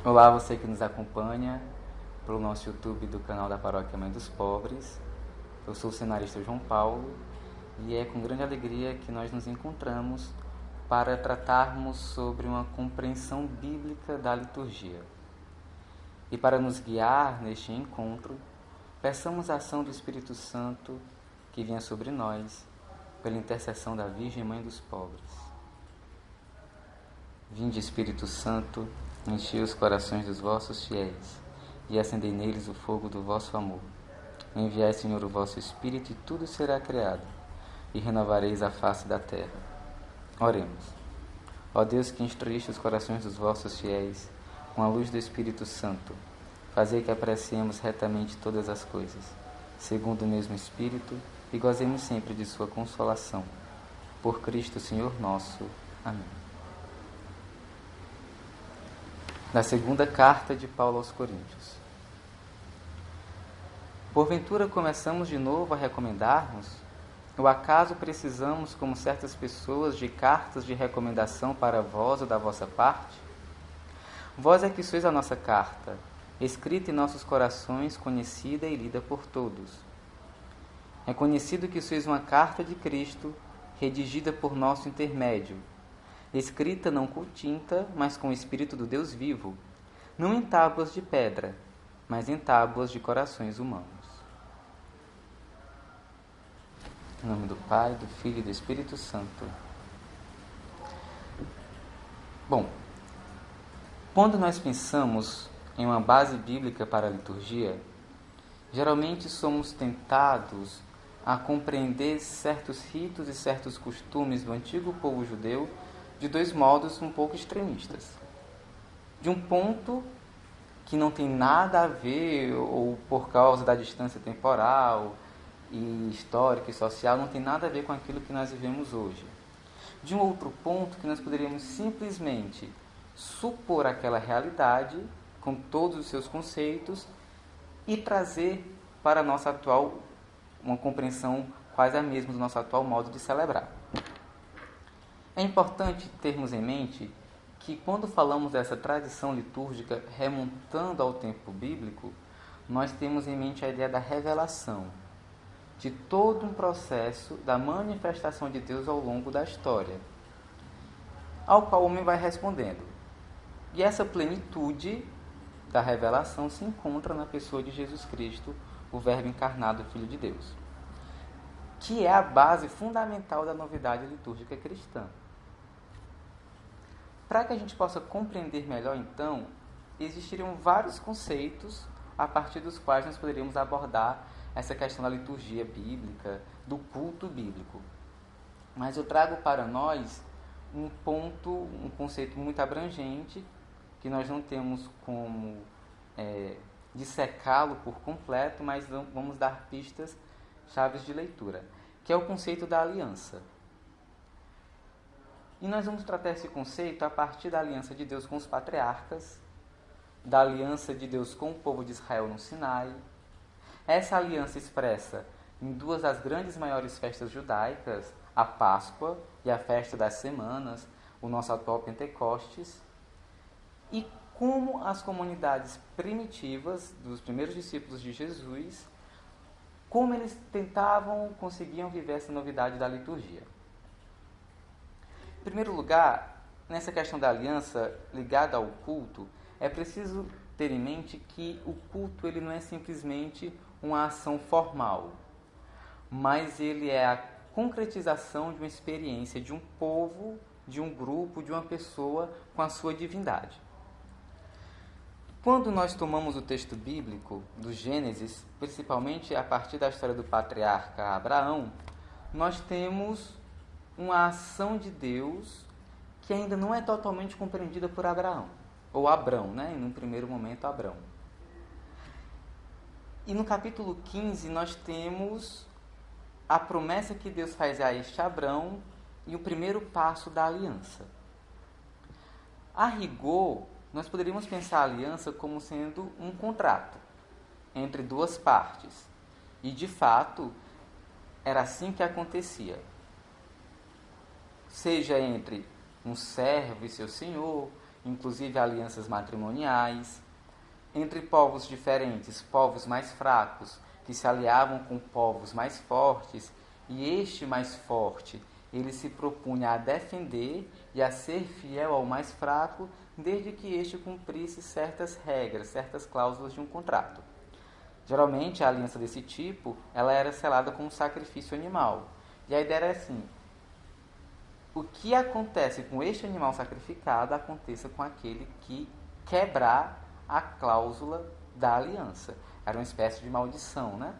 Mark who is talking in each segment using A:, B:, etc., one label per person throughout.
A: Olá, você que nos acompanha pelo nosso YouTube do canal da Paróquia Mãe dos Pobres. Eu sou o cenarista João Paulo e é com grande alegria que nós nos encontramos para tratarmos sobre uma compreensão bíblica da liturgia. E para nos guiar neste encontro, peçamos a ação do Espírito Santo que venha sobre nós pela intercessão da Virgem Mãe dos Pobres. Vinde, Espírito Santo, enchei os corações dos vossos fiéis e acendei neles o fogo do vosso amor. Enviai, Senhor, o vosso Espírito e tudo será criado e renovareis a face da terra. Oremos. Ó Deus, que instruíste os corações dos vossos fiéis com a luz do Espírito Santo, fazei que apreciemos retamente todas as coisas, segundo o mesmo Espírito, e gozemos sempre de sua consolação. Por Cristo, Senhor nosso. Amém. Da segunda carta de Paulo aos Coríntios. Porventura começamos de novo a recomendar-nos? Ou acaso precisamos, como certas pessoas, de cartas de recomendação para vós ou da vossa parte? Vós é que sois a nossa carta, escrita em nossos corações, conhecida e lida por todos. É conhecido que sois uma carta de Cristo, redigida por nosso intermédio, escrita não com tinta, mas com o Espírito do Deus vivo, não em tábuas de pedra, mas em tábuas de corações humanos. Em nome do Pai, do Filho e do Espírito Santo. Bom, quando nós pensamos em uma base bíblica para a liturgia, geralmente somos tentados a compreender certos ritos e certos costumes do antigo povo judeu de dois modos um pouco extremistas. De um ponto que não tem nada a ver, ou por causa da distância temporal e histórica e social, não tem nada a ver com aquilo que nós vivemos hoje. De um outro ponto que nós poderíamos simplesmente supor aquela realidade, com todos os seus conceitos, e trazer para a nossa atual, uma compreensão quase a mesma do nosso atual modo de celebrar. É importante termos em mente que quando falamos dessa tradição litúrgica remontando ao tempo bíblico, nós temos em mente a ideia da revelação, de todo um processo da manifestação de Deus ao longo da história, ao qual o homem vai respondendo. E essa plenitude da revelação se encontra na pessoa de Jesus Cristo, o Verbo encarnado, Filho de Deus, que é a base fundamental da novidade litúrgica cristã. Para que a gente possa compreender melhor, então, existiriam vários conceitos a partir dos quais nós poderíamos abordar essa questão da liturgia bíblica, do culto bíblico. Mas eu trago para nós um conceito muito abrangente, que nós não temos como dissecá-lo por completo, mas vamos dar pistas, chaves de leitura, que é o conceito da aliança. E nós vamos tratar esse conceito a partir da aliança de Deus com os patriarcas, da aliança de Deus com o povo de Israel no Sinai. Essa aliança expressa em duas das grandes maiores festas judaicas, a Páscoa e a Festa das Semanas, o nosso atual Pentecostes, e como as comunidades primitivas dos primeiros discípulos de Jesus, como eles conseguiam viver essa novidade da liturgia. Em primeiro lugar, nessa questão da aliança ligada ao culto, é preciso ter em mente que o culto ele não é simplesmente uma ação formal, mas ele é a concretização de uma experiência de um povo, de um grupo, de uma pessoa com a sua divindade. Quando nós tomamos o texto bíblico do Gênesis, principalmente a partir da história do patriarca Abraão, nós temos uma ação de Deus que ainda não é totalmente compreendida por Abraão, ou Abrão, né? Num primeiro momento, Abrão. E no capítulo 15 nós temos a promessa que Deus faz a este Abrão e o primeiro passo da aliança. A rigor, nós poderíamos pensar a aliança como sendo um contrato entre duas partes. E, de fato, era assim que acontecia. Seja entre um servo e seu senhor, inclusive alianças matrimoniais, entre povos diferentes, povos mais fracos, que se aliavam com povos mais fortes, e este mais forte, ele se propunha a defender e a ser fiel ao mais fraco, desde que este cumprisse certas regras, certas cláusulas de um contrato. Geralmente, a aliança desse tipo, ela era selada com um sacrifício animal. E a ideia era assim: o que acontece com este animal sacrificado, aconteça com aquele que quebrar a cláusula da aliança. Era uma espécie de maldição, né?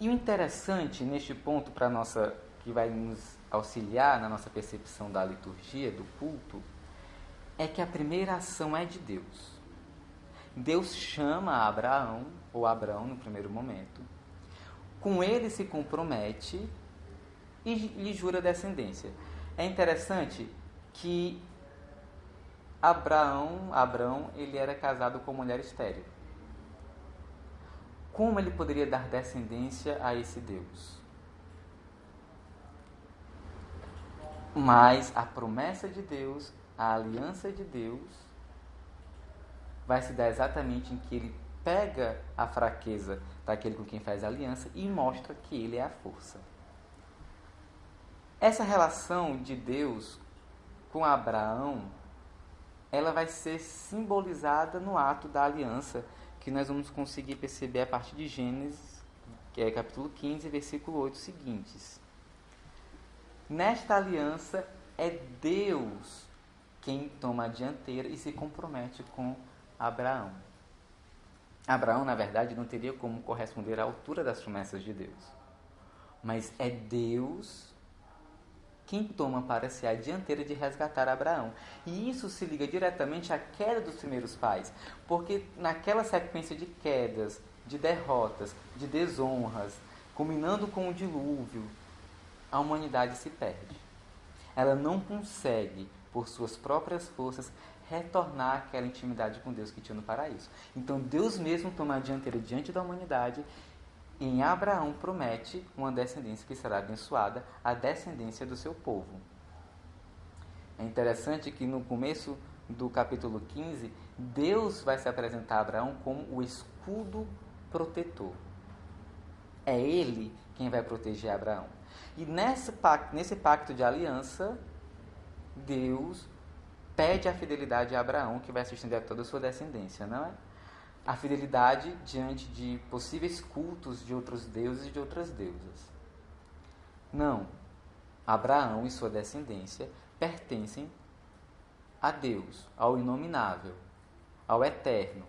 A: E o interessante neste ponto, que vai nos auxiliar na nossa percepção da liturgia, do culto, é que a primeira ação é de Deus. Deus chama Abraão, ou Abrão no primeiro momento, com ele se compromete e lhe jura descendência. É interessante que Abrão, ele era casado com mulher estéril. Como ele poderia dar descendência a esse Deus? Mas a promessa de Deus, a aliança de Deus, vai se dar exatamente em que ele pega a fraqueza daquele com quem faz a aliança e mostra que ele é a força. Essa relação de Deus com Abraão, ela vai ser simbolizada no ato da aliança, que nós vamos conseguir perceber a partir de Gênesis, que é capítulo 15, versículo 8 seguintes. Nesta aliança é Deus quem toma a dianteira e se compromete com Abraão. Abraão, na verdade, não teria como corresponder à altura das promessas de Deus. Mas é Deus quem toma para si a dianteira de resgatar Abraão. E isso se liga diretamente à queda dos primeiros pais. Porque naquela sequência de quedas, de derrotas, de desonras, culminando com o dilúvio, a humanidade se perde. Ela não consegue, por suas próprias forças, retornar àquela intimidade com Deus que tinha no paraíso. Então Deus mesmo toma a dianteira diante da humanidade e em Abraão promete uma descendência que será abençoada, a descendência do seu povo. É interessante que no começo do capítulo 15, Deus vai se apresentar a Abraão como o escudo protetor. É Ele quem vai proteger Abraão. E nesse pacto de aliança, Deus pede a fidelidade a Abraão, que vai se estender a toda a sua descendência, não é? A fidelidade diante de possíveis cultos de outros deuses e de outras deusas. Não. Abraão e sua descendência pertencem a Deus, ao inominável, ao eterno.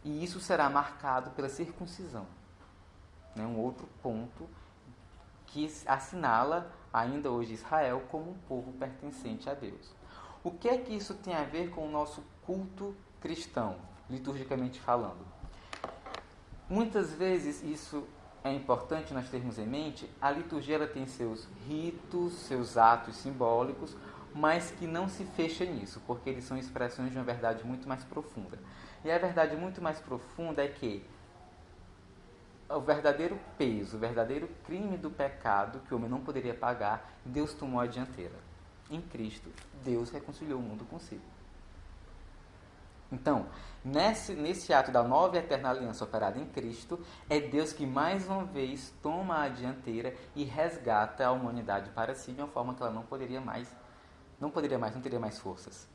A: E isso será marcado pela circuncisão. Um outro ponto que assinala ainda hoje Israel como um povo pertencente a Deus. O que é que isso tem a ver com o nosso culto cristão, liturgicamente falando? Muitas vezes isso é importante nós termos em mente. A liturgia ela tem seus ritos, seus atos simbólicos, mas que não se fecha nisso, porque eles são expressões de uma verdade muito mais profunda. E a verdade muito mais profunda é que o verdadeiro peso, o verdadeiro crime do pecado que o homem não poderia pagar, Deus tomou a dianteira. Em Cristo, Deus reconciliou o mundo consigo. Então, nesse ato da nova e eterna aliança operada em Cristo, é Deus que mais uma vez toma a dianteira e resgata a humanidade para si de uma forma que ela não teria mais forças.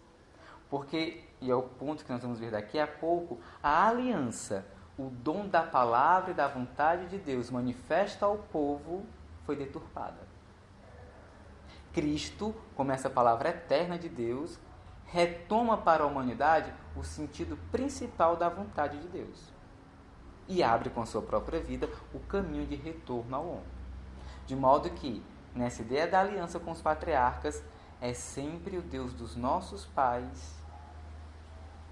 A: Porque, e é o ponto que nós vamos ver daqui a pouco, a aliança, o dom da palavra e da vontade de Deus manifesta ao povo, foi deturpada. Cristo, como essa palavra eterna de Deus, retoma para a humanidade o sentido principal da vontade de Deus e abre com a sua própria vida o caminho de retorno ao homem. De modo que, nessa ideia da aliança com os patriarcas, é sempre o Deus dos nossos pais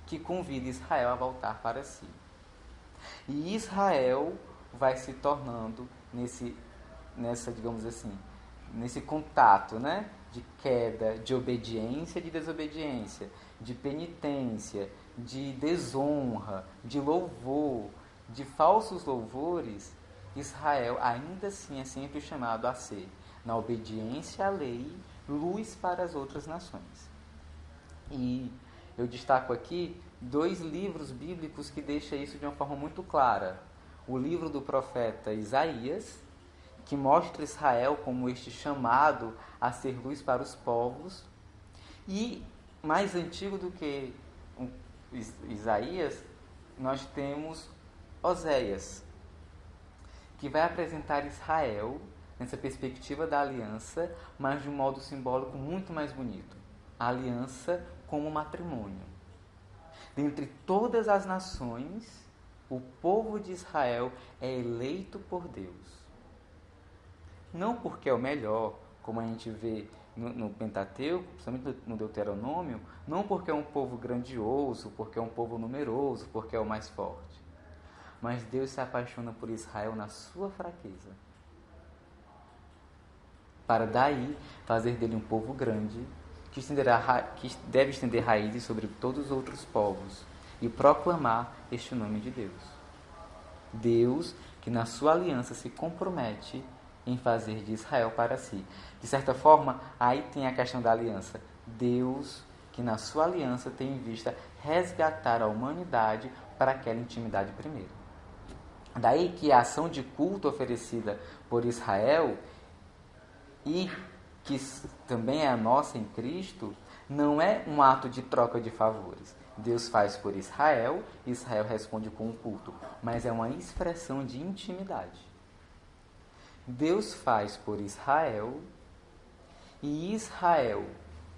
A: que convida Israel a voltar para si. E Israel vai se tornando nesse contato, né? De queda, de obediência, de desobediência, de penitência, de desonra, de louvor, de falsos louvores. Israel ainda assim é sempre chamado a ser, na obediência à lei, luz para as outras nações. E eu destaco aqui 2 livros bíblicos que deixam isso de uma forma muito clara. O livro do profeta Isaías, que mostra Israel como este chamado a ser luz para os povos. E mais antigo do que Isaías, nós temos Oséias, que vai apresentar Israel nessa perspectiva da aliança, mas de um modo simbólico muito mais bonito. A aliança como matrimônio. Dentre todas as nações, o povo de Israel é eleito por Deus. Não porque é o melhor, como a gente vê no Pentateuco, principalmente no Deuteronômio, não porque é um povo grandioso, porque é um povo numeroso, porque é o mais forte. Mas Deus se apaixona por Israel na sua fraqueza, para daí fazer dele um povo grande, que deve estender raízes sobre todos os outros povos e proclamar este nome de Deus. Deus que na sua aliança se compromete em fazer de Israel para si. De certa forma, aí tem a questão da aliança. Deus que na sua aliança tem em vista resgatar a humanidade para aquela intimidade primeiro. Daí que a ação de culto oferecida por Israel, e que também é a nossa em Cristo, não é um ato de troca de favores. Deus faz por Israel, Israel responde com um culto, mas é uma expressão de intimidade. Deus faz por Israel, e Israel,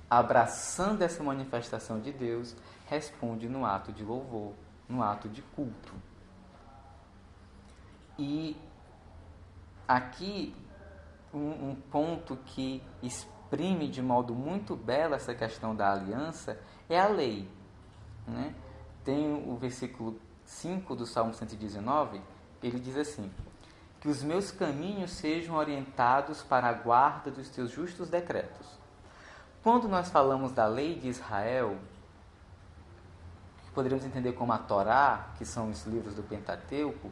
A: abraçando essa manifestação de Deus, responde no ato de louvor, no ato de culto. E aqui um ponto que exprime de modo muito belo essa questão da aliança é a lei. Né? Tem o versículo 5 do Salmo 119, ele diz assim: que os meus caminhos sejam orientados para a guarda dos teus justos decretos. Quando nós falamos da lei de Israel, que poderíamos entender como a Torá, que são os livros do Pentateuco,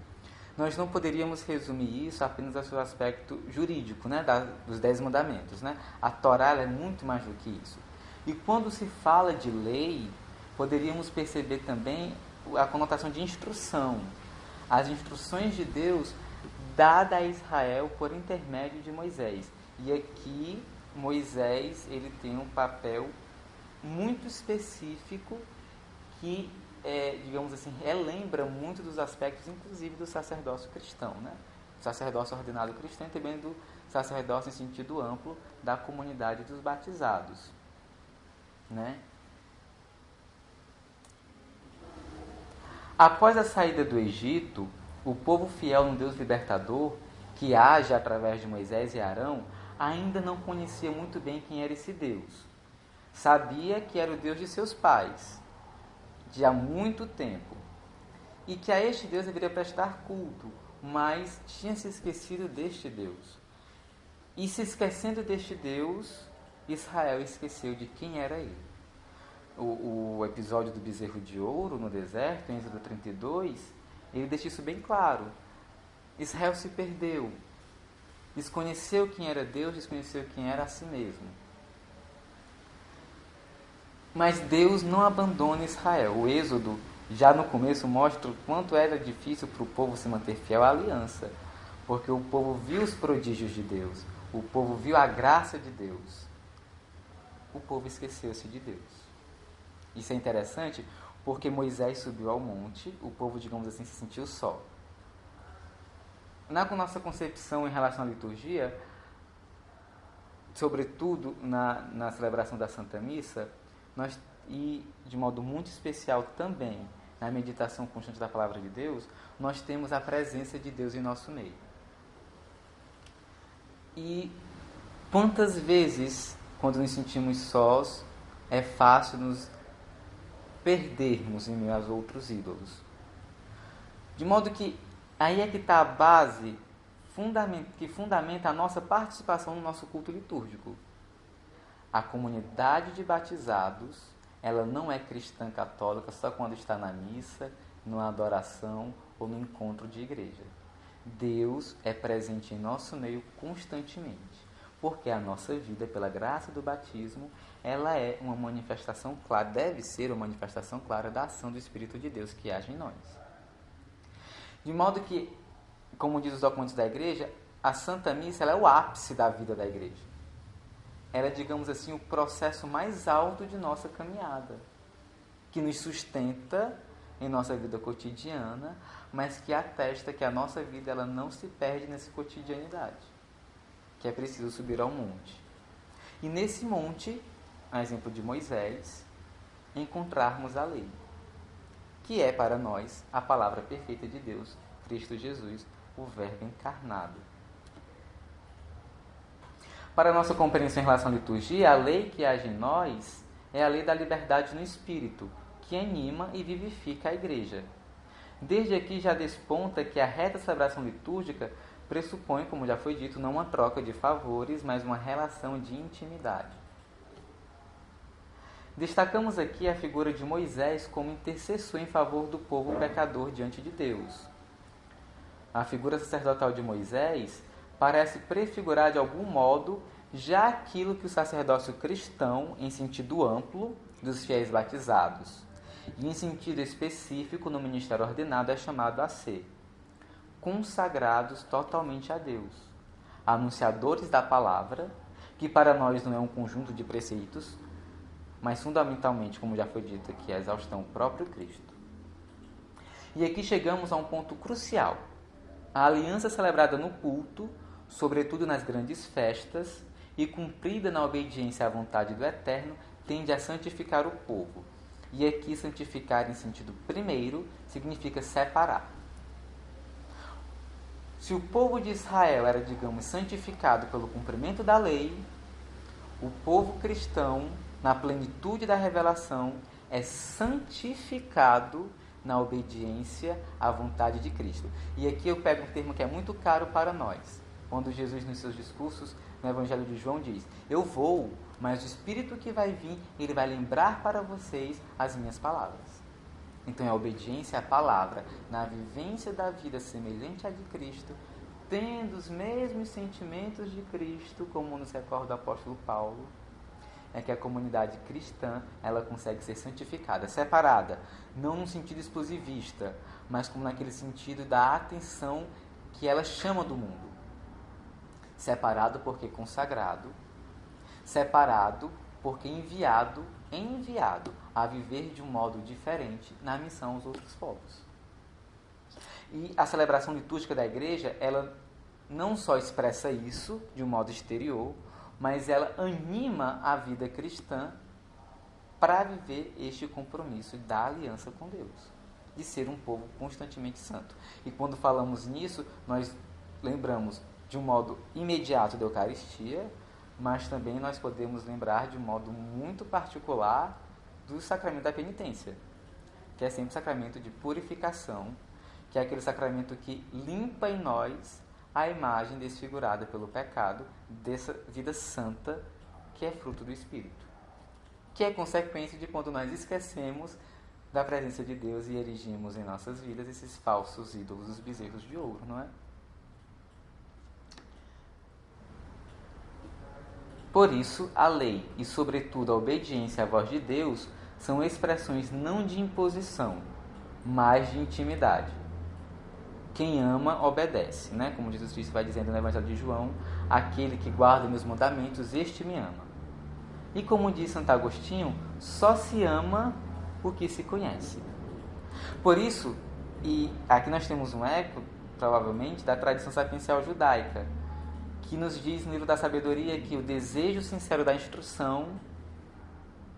A: nós não poderíamos resumir isso apenas ao seu aspecto jurídico, né, dos 10 mandamentos. Né? A Torá é muito mais do que isso. E quando se fala de lei, poderíamos perceber também a conotação de instrução. As instruções de Deus dada a Israel por intermédio de Moisés. E aqui Moisés ele tem um papel muito específico que, digamos assim, relembra muito dos aspectos, inclusive, do sacerdócio cristão, né? O sacerdócio ordenado cristão e também do sacerdócio em sentido amplo da comunidade dos batizados, né? Após a saída do Egito, o povo fiel no Deus libertador, que age através de Moisés e Arão, ainda não conhecia muito bem quem era esse Deus. Sabia que era o Deus de seus pais, de há muito tempo, e que a este Deus deveria prestar culto, mas tinha se esquecido deste Deus. E se esquecendo deste Deus, Israel esqueceu de quem era ele. O episódio do bezerro de ouro no deserto, em Êxodo 32, ele deixa isso bem claro. Israel se perdeu, desconheceu quem era Deus, desconheceu quem era a si mesmo. Mas Deus não abandona Israel. O Êxodo, já no começo, mostra o quanto era difícil para o povo se manter fiel à aliança, porque o povo viu os prodígios de Deus, o povo viu a graça de Deus. O povo esqueceu-se de Deus. Isso é interessante porque Moisés subiu ao monte, o povo, digamos assim, se sentiu só. Na nossa concepção em relação à liturgia, sobretudo na celebração da Santa Missa, e de modo muito especial também na meditação constante da Palavra de Deus, nós temos a presença de Deus em nosso meio. E quantas vezes, quando nos sentimos sós, é fácil nos perdermos em meio aos outros ídolos. De modo que aí é que está a base que fundamenta a nossa participação no nosso culto litúrgico. A comunidade de batizados, ela não é cristã católica só quando está na missa, numa adoração ou no encontro de igreja. Deus é presente em nosso meio constantemente. porque a nossa vida, pela graça do batismo, ela é uma manifestação clara, deve ser uma manifestação clara da ação do Espírito de Deus que age em nós. De modo que, como diz os documentos da igreja, a Santa Missa ela é o ápice da vida da igreja. Ela é, digamos assim, o processo mais alto de nossa caminhada, que nos sustenta em nossa vida cotidiana, mas que atesta que a nossa vida ela não se perde nessa cotidianidade, que é preciso subir ao monte. E nesse monte, a exemplo de Moisés, encontrarmos a lei, que é para nós a palavra perfeita de Deus, Cristo Jesus, o Verbo encarnado. Para a nossa compreensão em relação à liturgia, a lei que age em nós é a lei da liberdade no Espírito, que anima e vivifica a Igreja. Desde aqui já desponta que a reta celebração litúrgica pressupõe, como já foi dito, não uma troca de favores, mas uma relação de intimidade. Destacamos aqui a figura de Moisés como intercessor em favor do povo pecador diante de Deus. A figura sacerdotal de Moisés parece prefigurar de algum modo já aquilo que o sacerdócio cristão, em sentido amplo, dos fiéis batizados, e em sentido específico no ministério ordenado é chamado a ser consagrados totalmente a Deus, anunciadores da palavra, que para nós não é um conjunto de preceitos, mas fundamentalmente, como já foi dito aqui, a exaustão próprio Cristo. E aqui chegamos a um ponto crucial. A aliança celebrada no culto, sobretudo nas grandes festas, e cumprida na obediência à vontade do Eterno, tende a santificar o povo. E aqui santificar em sentido primeiro significa separar. Se o povo de Israel era, digamos, santificado pelo cumprimento da lei, o povo cristão, na plenitude da revelação, é santificado na obediência à vontade de Cristo. E aqui eu pego um termo que é muito caro para nós. Quando Jesus, nos seus discursos, no Evangelho de João, diz: eu vou, mas o Espírito que vai vir, ele vai lembrar para vocês as minhas palavras. Então é a obediência à palavra, na vivência da vida semelhante à de Cristo, tendo os mesmos sentimentos de Cristo, como nos recorda o apóstolo Paulo, é que a comunidade cristã ela consegue ser santificada, separada, não num sentido exclusivista, mas como naquele sentido da atenção que ela chama do mundo. Separado porque consagrado, separado porque enviado a viver de um modo diferente na missão aos outros povos. E a celebração litúrgica da igreja, ela não só expressa isso de um modo exterior, mas ela anima a vida cristã para viver este compromisso da aliança com Deus, de ser um povo constantemente santo. E quando falamos nisso, nós lembramos de um modo imediato da Eucaristia, mas também nós podemos lembrar de um modo muito particular do sacramento da penitência, que é sempre o sacramento de purificação, que é aquele sacramento que limpa em nós a imagem desfigurada pelo pecado dessa vida santa que é fruto do Espírito, que é consequência de quando nós esquecemos da presença de Deus e erigimos em nossas vidas esses falsos ídolos, os bezerros de ouro, não é? Por isso, a lei e, sobretudo, a obediência à voz de Deus são expressões não de imposição, mas de intimidade. Quem ama, obedece, né? Como Jesus Cristo vai dizendo no Evangelho de João, aquele que guarda meus mandamentos, este me ama. E como diz Santo Agostinho, só se ama o que se conhece. Por isso, e aqui nós temos um eco, provavelmente, da tradição sapiencial judaica, que nos diz no livro da sabedoria que o desejo sincero da instrução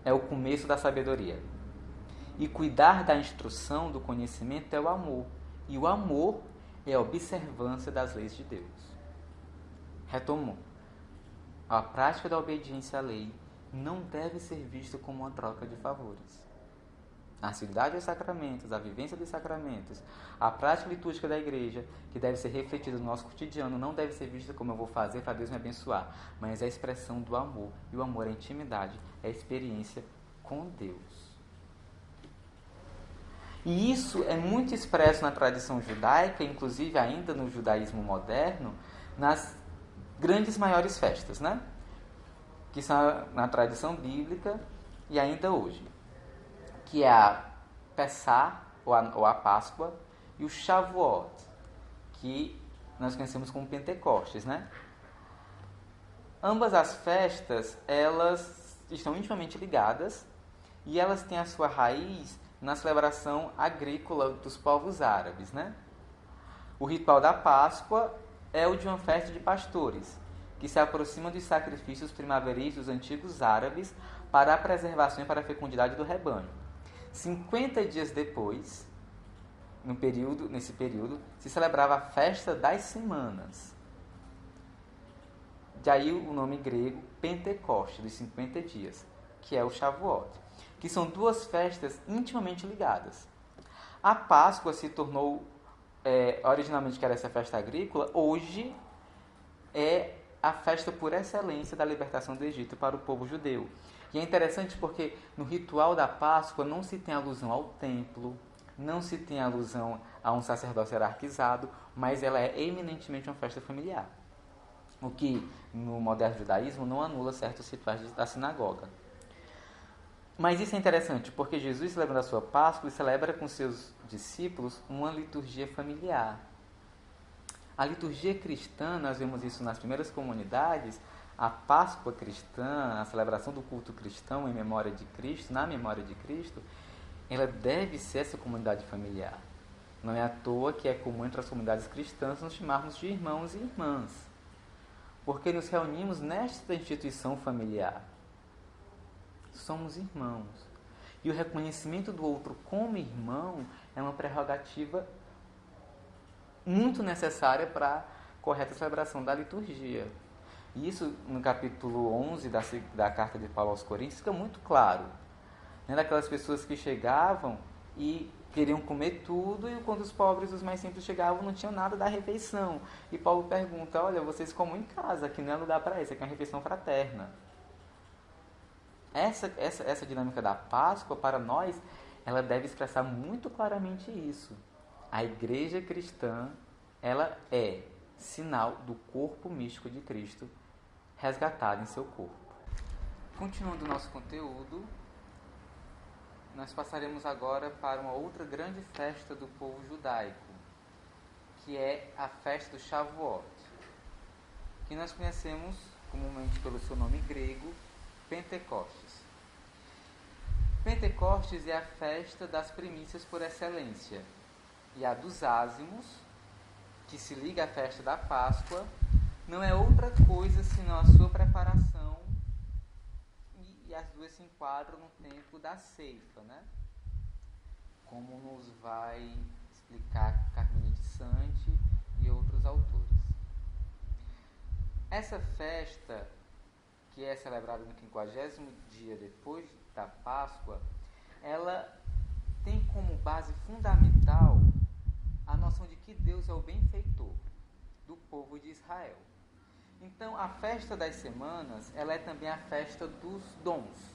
A: é o começo da sabedoria. E cuidar da instrução, do conhecimento, é o amor. E o amor é a observância das leis de Deus. Retomo. A prática da obediência à lei não deve ser vista como uma troca de favores. A assiduidade aos sacramentos, a vivência dos sacramentos, a prática litúrgica da igreja, que deve ser refletida no nosso cotidiano, não deve ser vista como eu vou fazer para Deus me abençoar, mas é a expressão do amor. E o amor é a intimidade, é a experiência com Deus. E isso é muito expresso na tradição judaica, inclusive ainda no judaísmo moderno, nas grandes maiores festas, né? Que são na tradição bíblica e ainda hoje, que é a Pessah, ou a Páscoa, e o Shavuot, que nós conhecemos como Pentecostes, né? Ambas as festas, elas estão intimamente ligadas e elas têm a sua raiz na celebração agrícola dos povos árabes, né? O ritual da Páscoa é o de uma festa de pastores, que se aproxima dos sacrifícios primaveris dos antigos árabes para a preservação e para a fecundidade do rebanho. 50 dias depois, nesse período, se celebrava a festa das semanas. Daí o nome grego Pentecoste, dos 50 dias, que é o Shavuot, que são duas festas intimamente ligadas. A Páscoa se tornou, originalmente que era essa festa agrícola, hoje é a festa por excelência da libertação do Egito para o povo judeu. E é interessante porque no ritual da Páscoa não se tem alusão ao templo, não se tem alusão a um sacerdócio hierarquizado, mas ela é eminentemente uma festa familiar. O que no moderno judaísmo não anula certos rituais da sinagoga. Mas isso é interessante porque Jesus, celebrando a sua Páscoa, celebra com seus discípulos uma liturgia familiar. A liturgia cristã, nós vemos isso nas primeiras comunidades, a Páscoa cristã, a celebração do culto cristão em memória de Cristo, na memória de Cristo, ela deve ser essa comunidade familiar. Não é à toa que é comum entre as comunidades cristãs nos chamarmos de irmãos e irmãs, porque nos reunimos nesta instituição familiar. Somos irmãos. E o reconhecimento do outro como irmão é uma prerrogativa muito necessária para a correta celebração da liturgia. E isso, no capítulo 11 da carta de Paulo aos Coríntios, fica muito claro. Daquelas pessoas que chegavam e queriam comer tudo, e quando os pobres, os mais simples chegavam, não tinham nada da refeição. E Paulo pergunta, olha, vocês comem em casa, aqui não é lugar para isso, aqui é uma refeição fraterna. Essa dinâmica da Páscoa, para nós, ela deve expressar muito claramente isso. A igreja cristã, ela é sinal do corpo místico de Cristo, resgatado em seu corpo. Continuando o nosso conteúdo, nós passaremos agora para uma outra grande festa do povo judaico, que é a festa do Shavuot, que nós conhecemos comumente pelo seu nome grego, Pentecostes. Pentecostes é a festa das primícias por excelência, e a dos ázimos, que se liga à festa da Páscoa, não é outra coisa senão a sua preparação, e as duas se enquadram no tempo da ceifa, né? Como nos vai explicar Carmine de Santi e outros autores. Essa festa, que é celebrada no 50º dia depois da Páscoa, ela tem como base fundamental a noção de que Deus é o benfeitor do povo de Israel. Então, a festa das semanas, ela é também a festa dos dons.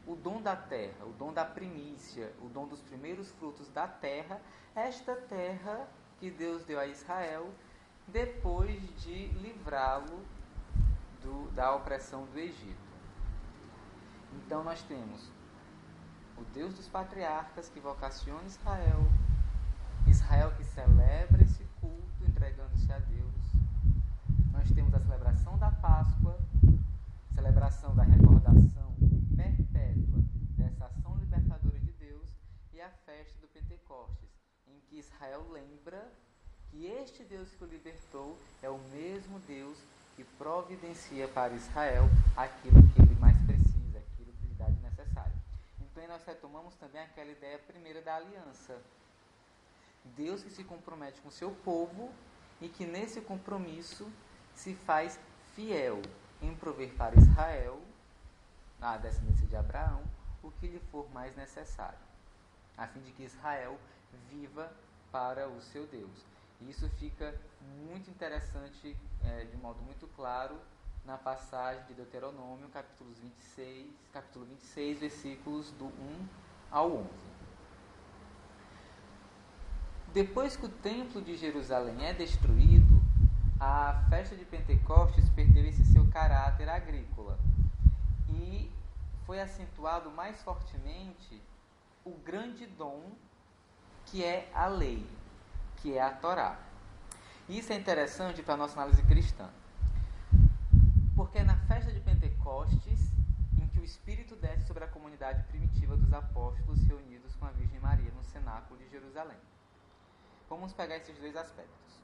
A: O dom da terra, o dom da primícia, o dom dos primeiros frutos da terra, esta terra que Deus deu a Israel depois de livrá-lo da opressão do Egito. Então, nós temos o Deus dos patriarcas que vocaciona Israel, Israel que celebra esse culto entregando-se a Deus. Nós temos a celebração da Páscoa, celebração da recordação perpétua dessa ação libertadora de Deus, e a festa do Pentecostes, em que Israel lembra que este Deus que o libertou é o mesmo Deus que providencia para Israel aquilo que ele mais precisa, aquilo que lhe dá de necessário. Então nós retomamos também aquela ideia primeira da aliança. Deus que se compromete com o seu povo e que nesse compromisso se faz fiel em prover para Israel, a descendência de Abraão, o que lhe for mais necessário, a fim de que Israel viva para o seu Deus. E isso fica muito interessante, de modo muito claro, na passagem de Deuteronômio, capítulo 26, versículos do 1 ao 11. Depois que o templo de Jerusalém é destruído, a festa de Pentecostes perdeu esse seu caráter agrícola e foi acentuado mais fortemente o grande dom que é a lei, que é a Torá. Isso é interessante para a nossa análise cristã, porque é na festa de Pentecostes em que o Espírito desce sobre a comunidade primitiva dos apóstolos reunidos com a Virgem Maria no cenáculo de Jerusalém. Vamos pegar esses dois aspectos.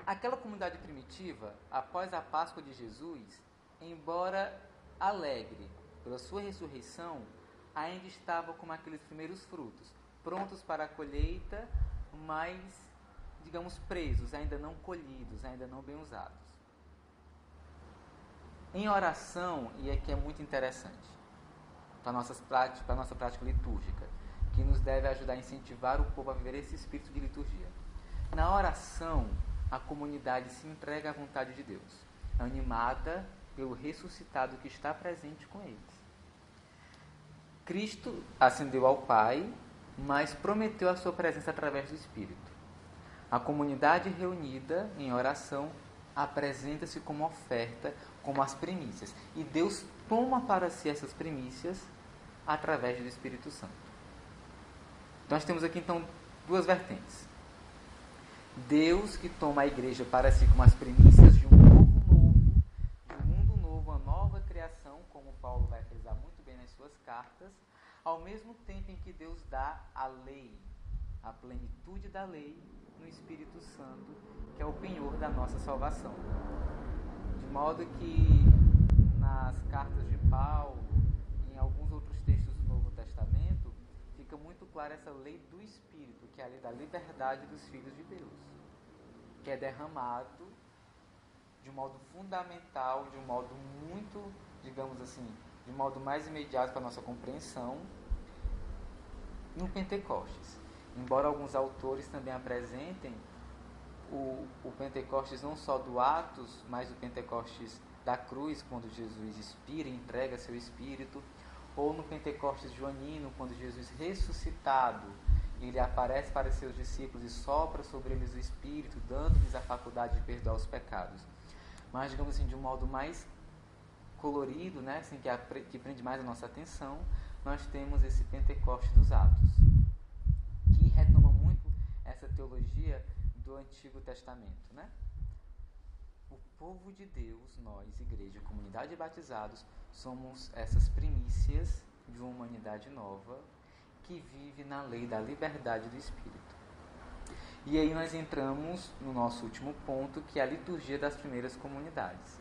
A: Aquela comunidade primitiva, após a Páscoa de Jesus, embora alegre pela sua ressurreição, ainda estava como aqueles primeiros frutos, prontos para a colheita, mas, digamos, presos, ainda não colhidos, ainda não bem usados. Em oração, e aqui é muito interessante, para a nossa prática litúrgica, que nos deve ajudar a incentivar o povo a viver esse espírito de liturgia. Na oração, a comunidade se entrega à vontade de Deus, animada pelo ressuscitado que está presente com eles. Cristo ascendeu ao Pai, mas prometeu a sua presença através do Espírito. A comunidade reunida em oração apresenta-se como oferta, como as primícias. E Deus toma para si essas primícias através do Espírito Santo. Então, nós temos aqui, então, duas vertentes. Deus que toma a igreja para si como as primícias de um mundo novo, uma nova criação, como Paulo vai frisar muito bem nas suas cartas, ao mesmo tempo em que Deus dá a lei, a plenitude da lei no Espírito Santo, que é o penhor da nossa salvação. De modo que nas cartas de Paulo, em alguns outros textos do Novo Testamento, fica muito clara essa lei do Espírito, que é a lei da liberdade dos filhos de Deus, que é derramado de um modo fundamental, de um modo muito, digamos assim, de um modo mais imediato para a nossa compreensão, no Pentecostes. Embora alguns autores também apresentem o Pentecostes não só do Atos, mas o Pentecostes da cruz, quando Jesus expira e entrega seu Espírito, ou no Pentecostes joanino, quando Jesus ressuscitado, ele aparece para seus discípulos e sopra sobre eles o Espírito, dando-lhes a faculdade de perdoar os pecados. Mas, digamos assim, de um modo mais colorido, né, assim, que prende mais a nossa atenção, nós temos esse Pentecostes dos Atos, que retoma muito essa teologia do Antigo Testamento, né? O povo de Deus, nós, igreja, comunidade de batizados, somos essas primícias de uma humanidade nova que vive na lei da liberdade do Espírito. E aí nós entramos no nosso último ponto, que é a liturgia das primeiras comunidades.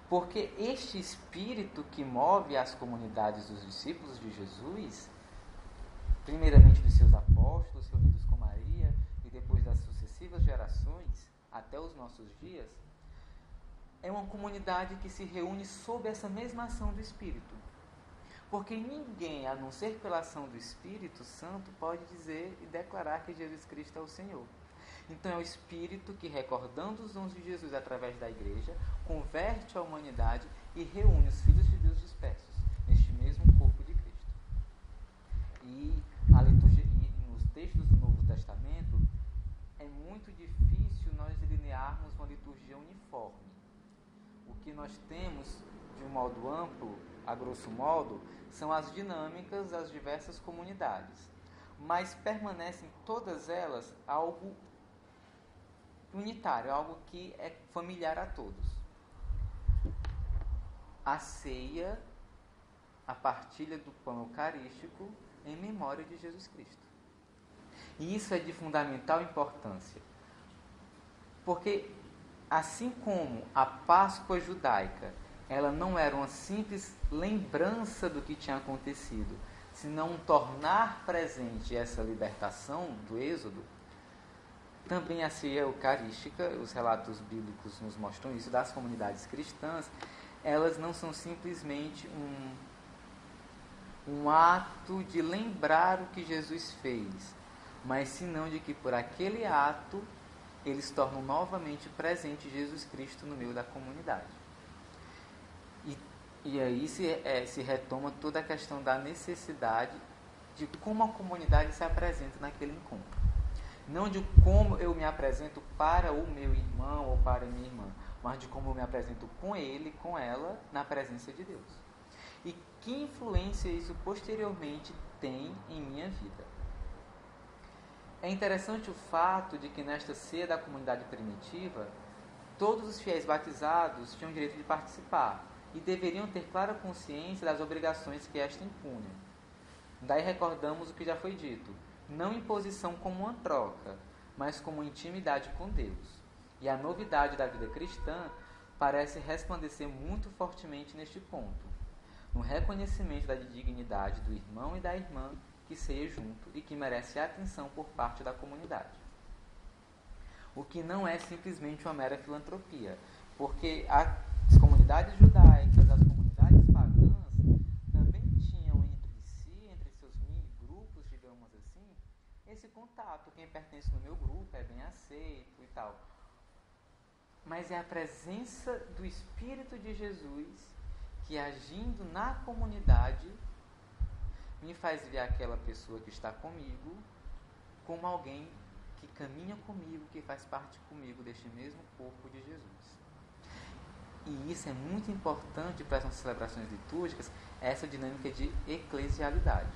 A: Porque este Espírito que move as comunidades dos discípulos de Jesus, primeiramente dos seus apóstolos reunidos com Maria, e depois das sucessivas gerações, até os nossos dias, é uma comunidade que se reúne sob essa mesma ação do Espírito. Porque ninguém, a não ser pela ação do Espírito Santo, pode dizer e declarar que Jesus Cristo é o Senhor. Então é o Espírito que, recordando os dons de Jesus através da igreja, converte a humanidade e reúne os filhos de Deus dispersos neste mesmo corpo de Cristo. E a liturgia, e nos textos do Novo Testamento, é muito difícil nós delinearmos uma liturgia uniforme. O que nós temos, de um modo amplo, a grosso modo, são as dinâmicas das diversas comunidades. Mas permanecem todas elas algo unitário, algo que é familiar a todos. A ceia, a partilha do pão eucarístico em memória de Jesus Cristo. E isso é de fundamental importância, porque assim como a Páscoa judaica, ela não era uma simples lembrança do que tinha acontecido, senão um tornar presente essa libertação do Êxodo, também a ceia eucarística, os relatos bíblicos nos mostram isso, das comunidades cristãs, elas não são simplesmente um ato de lembrar o que Jesus fez, mas senão de que por aquele ato eles tornam novamente presente Jesus Cristo no meio da comunidade. E aí se retoma toda a questão da necessidade de como a comunidade se apresenta naquele encontro. Não de como eu me apresento para o meu irmão ou para a minha irmã, mas de como eu me apresento com ele, com ela, na presença de Deus. E que influência isso posteriormente tem em minha vida. É interessante o fato de que nesta ceia da comunidade primitiva, todos os fiéis batizados tinham direito de participar e deveriam ter clara consciência das obrigações que esta impunha. Daí recordamos o que já foi dito, não imposição como uma troca, mas como intimidade com Deus. E a novidade da vida cristã parece resplandecer muito fortemente neste ponto, no reconhecimento da dignidade do irmão e da irmã que ceia junto e que merece atenção por parte da comunidade. O que não é simplesmente uma mera filantropia, porque as comunidades judaicas, as comunidades pagãs, também tinham entre si, entre seus mini-grupos, digamos assim, esse contato. Quem pertence no meu grupo é bem aceito e tal. Mas é a presença do Espírito de Jesus que, agindo na comunidade, me faz ver aquela pessoa que está comigo como alguém que caminha comigo, que faz parte comigo deste mesmo corpo de Jesus. E isso é muito importante para as nossas celebrações litúrgicas, essa dinâmica de eclesialidade.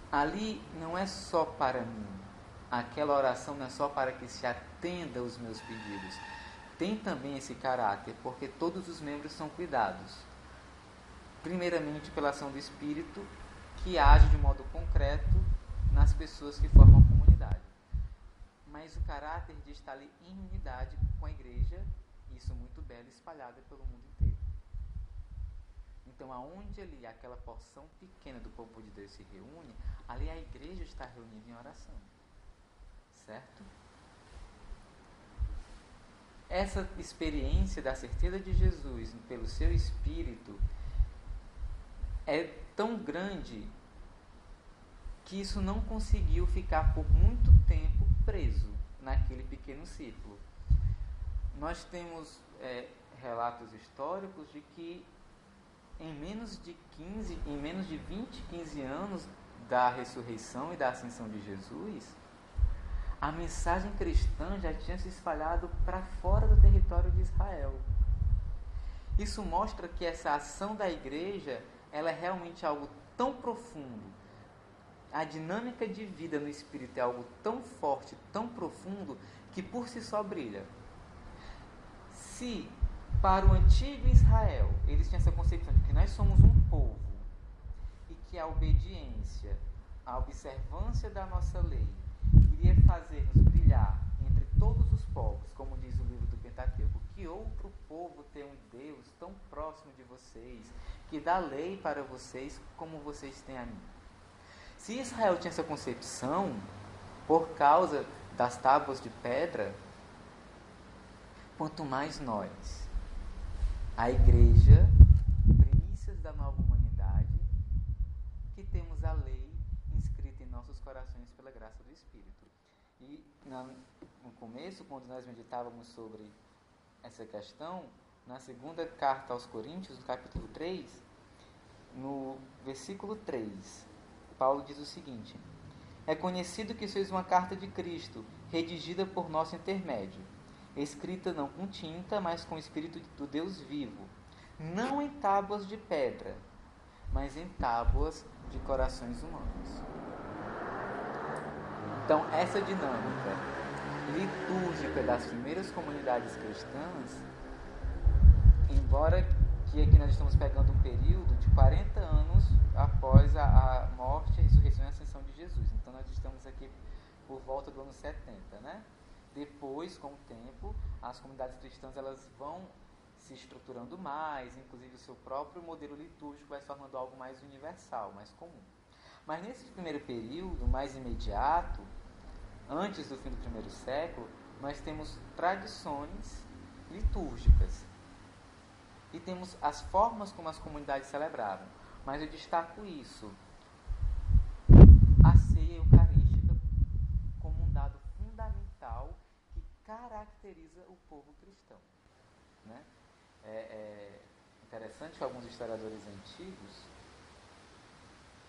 A: Ali não é só para mim, aquela oração não é só para que se atenda aos meus pedidos. Tem também esse caráter, porque todos os membros são cuidados. Primeiramente pela ação do Espírito, que age de modo concreto nas pessoas que formam a comunidade. Mas o caráter de estar ali em unidade com a igreja, isso muito belo, espalhada pelo mundo inteiro. Então, aonde ali aquela porção pequena do povo de Deus se reúne, ali a igreja está reunida em oração. Certo? Essa experiência da certeza de Jesus pelo seu Espírito é tão grande que isso não conseguiu ficar por muito tempo preso naquele pequeno círculo. Nós temos relatos históricos de que em menos de 20, 15 anos da ressurreição e da ascensão de Jesus, a mensagem cristã já tinha se espalhado para fora do território de Israel. Isso mostra que essa ação da igreja, ela é realmente algo tão profundo. A dinâmica de vida no Espírito é algo tão forte, tão profundo, que por si só brilha. Se para o antigo Israel eles tinham essa concepção de que nós somos um povo e que a obediência, a observância da nossa lei iria fazer-nos brilhar entre todos os povos, como diz o livro do Pentateuco, que outro povo tem um Deus tão próximo de vocês, que dá lei para vocês como vocês têm a mim. Se Israel tinha essa concepção, por causa das tábuas de pedra, quanto mais nós, a igreja, primícias da nova humanidade, que temos a lei inscrita em nossos corações pela graça do Espírito. E no começo, quando nós meditávamos sobre essa questão, na segunda carta aos Coríntios, no capítulo 3, no versículo 3, Paulo diz o seguinte: é conhecido que sois uma carta de Cristo, redigida por nosso intermédio, escrita não com tinta, mas com o Espírito do Deus vivo, não em tábuas de pedra, mas em tábuas de corações humanos. Então, essa dinâmica litúrgica das primeiras comunidades cristãs, embora que aqui nós estamos pegando um período de 40 anos após a morte, a ressurreição e a ascensão de Jesus. Então, nós estamos aqui por volta do ano 70, né? Depois, com o tempo, as comunidades cristãs elas vão se estruturando mais, inclusive o seu próprio modelo litúrgico vai se tornando algo mais universal, mais comum. Mas nesse primeiro período, mais imediato, antes do fim do primeiro século, nós temos tradições litúrgicas e temos as formas como as comunidades celebravam. Mas eu destaco isso: a ceia eucarística como um dado fundamental que caracteriza o povo cristão, né? É interessante que alguns historiadores antigos,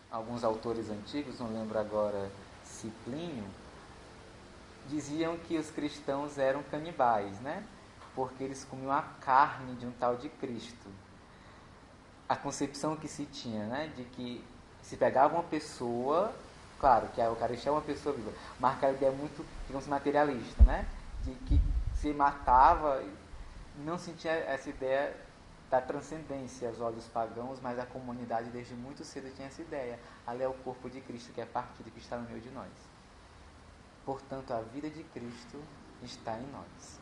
A: alguns autores antigos, não lembro agora Plínio, diziam que os cristãos eram canibais, né? Porque eles comiam a carne de um tal de Cristo. A concepção que se tinha, né? De que se pegava uma pessoa, claro que a Eucaristia é uma pessoa viva, mas aquela ideia muito, digamos, materialista, né? De que se matava, não sentia essa ideia da transcendência aos olhos pagãos, mas a comunidade desde muito cedo tinha essa ideia. Ali é o corpo de Cristo que é partido, que está no meio de nós. Portanto, a vida de Cristo está em nós.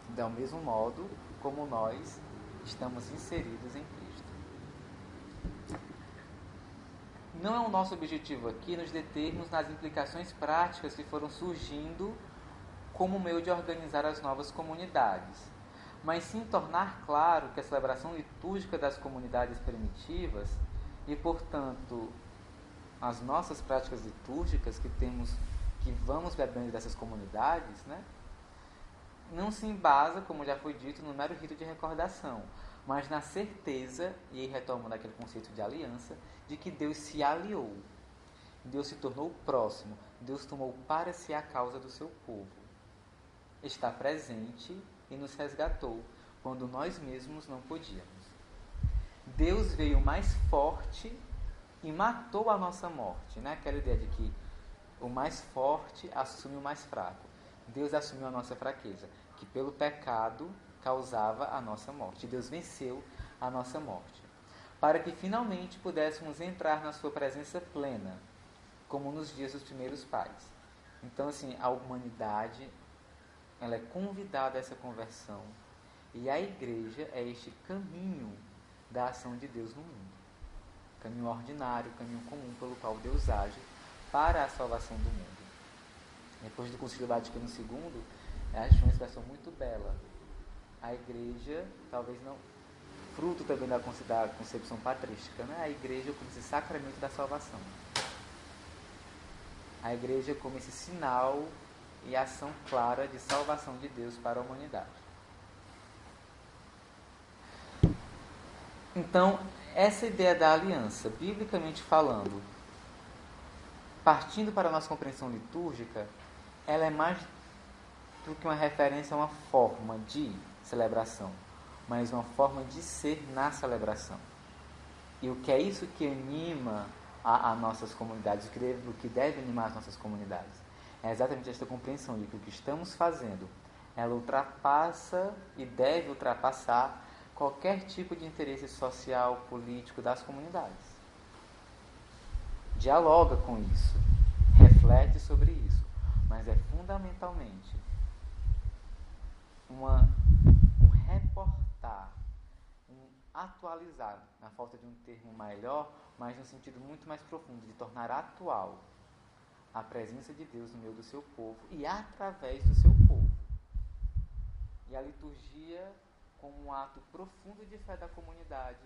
A: Do mesmo modo como nós estamos inseridos em Cristo. Não é o nosso objetivo aqui nos determos nas implicações práticas que foram surgindo como meio de organizar as novas comunidades, mas sim tornar claro que a celebração litúrgica das comunidades primitivas e, portanto, as nossas práticas litúrgicas que vamos bebendo dessas comunidades, né, não se embasa, como já foi dito, no mero rito de recordação, mas na certeza, e aí retomando aquele conceito de aliança, de que Deus se aliou, Deus se tornou próximo, Deus tomou para si a causa do seu povo. Está presente e nos resgatou quando nós mesmos não podíamos. Deus veio mais forte e matou a nossa morte, né? Aquela ideia de que o mais forte assume o mais fraco. Deus assumiu a nossa fraqueza, que pelo pecado causava a nossa morte. Deus venceu a nossa morte, para que finalmente pudéssemos entrar na sua presença plena, como nos dias dos primeiros pais. Então, assim, a humanidade, ela é convidada a essa conversão, e a igreja é este caminho da ação de Deus no mundo. Caminho ordinário, caminho comum pelo qual Deus age para a salvação do mundo. Depois do Concílio Vaticano II, acho uma expressão muito bela. A igreja, talvez não, fruto também da concepção patrística, né? A igreja como esse sacramento da salvação. A igreja como esse sinal e ação clara de salvação de Deus para a humanidade. Então, essa ideia da aliança, biblicamente falando, partindo para a nossa compreensão litúrgica, ela é mais do que uma referência a uma forma de celebração, mas uma forma de ser na celebração. E o que é isso que anima a nossas comunidades, o que deve animar as nossas comunidades? É exatamente esta compreensão de que o que estamos fazendo, ela ultrapassa e deve ultrapassar qualquer tipo de interesse social, político das comunidades. Dialoga com isso, reflete sobre isso, mas é fundamentalmente um reportar, um atualizar, na falta de um termo melhor, mas no sentido muito mais profundo, de tornar atual a presença de Deus no meio do seu povo e através do seu povo. E a liturgia como um ato profundo de fé da comunidade,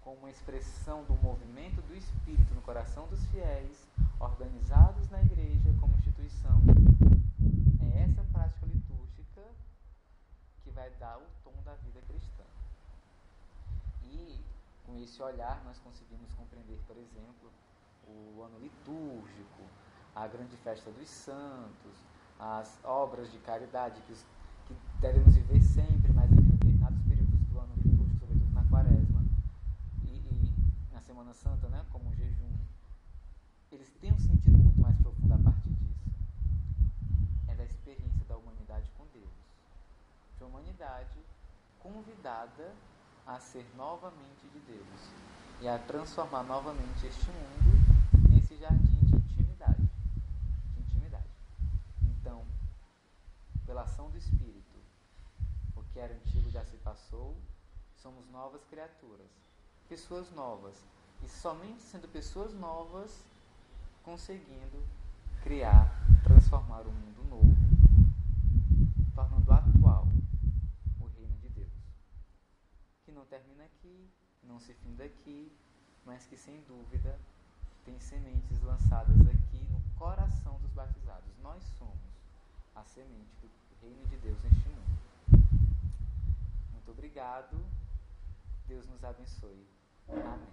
A: como uma expressão do movimento do Espírito no coração dos fiéis, organizados na igreja como instituição. É essa prática litúrgica que vai dar o tom da vida cristã. E com esse olhar nós conseguimos compreender, por exemplo, o ano litúrgico, a grande festa dos santos, as obras de caridade que devemos viver sempre, mas em determinados períodos do ano litúrgico, sobretudo na quaresma e na Semana Santa, né, como o jejum, eles têm um sentido muito mais profundo a partir disso. É da experiência da humanidade com Deus, de uma humanidade convidada a ser novamente de Deus e a transformar novamente este mundo nesse jardim de intimidade. Então, pela ação do Espírito, o que era antigo já se passou, somos novas criaturas, pessoas novas, e somente sendo pessoas novas conseguindo criar, transformar um mundo novo, tornando atual o reino de Deus, que não termina aqui, não se finda aqui, mas que sem dúvida tem sementes lançadas aqui no coração dos batizados. Nós somos a semente do reino de Deus neste mundo. Muito obrigado. Deus nos abençoe. Amém.